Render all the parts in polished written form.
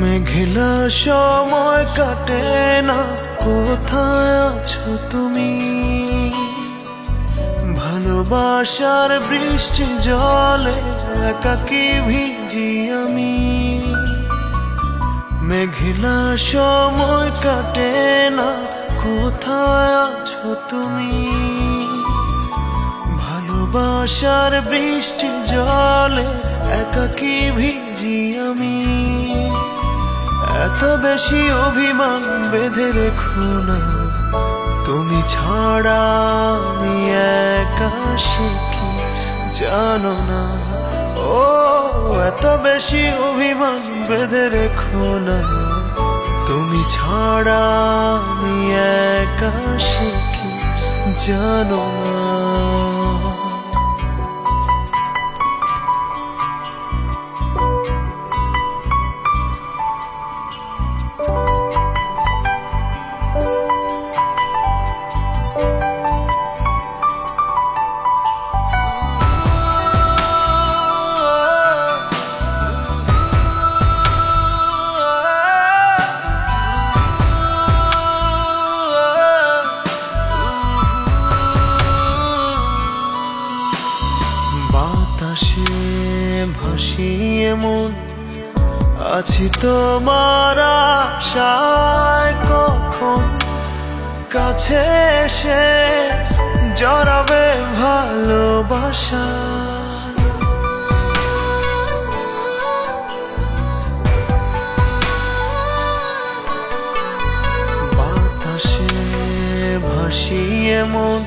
মেঘলা সময় কাটে না, কোথায় আছো তুমি? ভালোবাসার বৃষ্টি জলে একাকী ভিজি আমি। মেঘলা সময় কাটে না, কোথায় আছো তুমি? ভালোবাসার বৃষ্টি জলে একাকী ভিজি আমি। এত বেশি অভিমান বেঁধে রেখো না, তুমি ছাড়া আমি একা শিখি জানো না। ও এত বেশি অভিমান বেঁধে রেখো না, তুমি ছাড়া আমি একা শিখি জানো না। বাতাসে ভাসিয়ে মন আছি তোমার আশায়, কখন কাছে এসে জড়াবে ভালোবাসা। বাতাসে ভাসিয়ে মন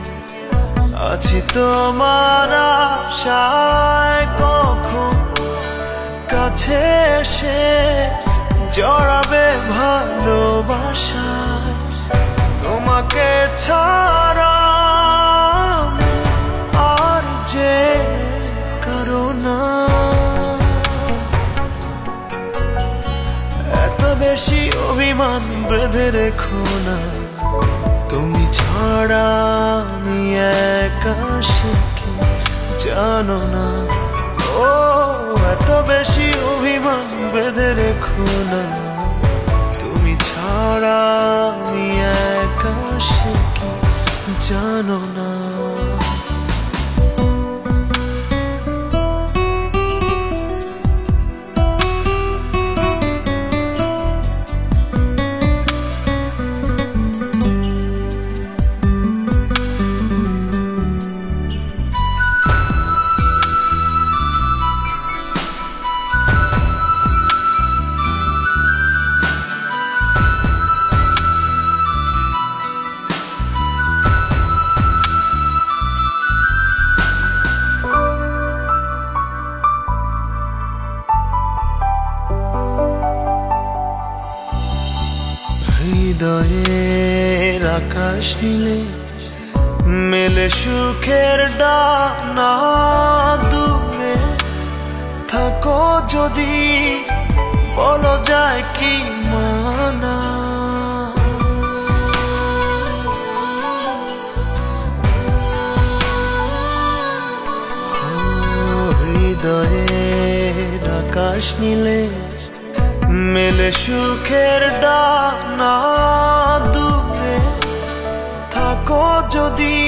আছি তোমার আশায়, কখন কাছে এসে জড়াবে ভালোবাসায়। তোমাকে ছাড়া আর যে কারো না। এত বেশি অভিমান বেঁধে রেখো না, তুমি ছাড়া আমি একা শিখি জানো না। ও এত বেশি অভিমান বেঁধে রেখো না, তুমি ছাড়া আমি একা শিখি জানো না। হৃদয়ের আকাশ নীলে মেলে সুখের ডানা, দূরে থাকো যদি বলো যায় কি মানা। হৃদয়ের আকাশ নীলে মেলে সুখের ডানা, দূরে থাকো যদি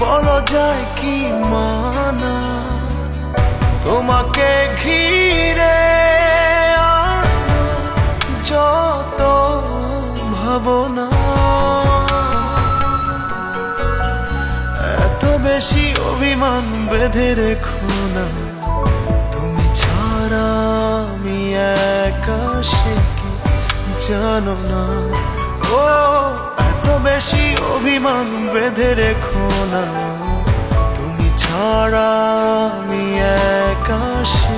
বলো যায় কি মানা। তোমাকে ঘিরে যত ভাবনা, এত বেশি অভিমান বেঁধে রেখো না, তুমি ছাড়া আমি একা শিখি জানো না। ও এত বেশি অভিমান বেঁধে রেখো না, তুমি ছাড়া আমি একা শিখি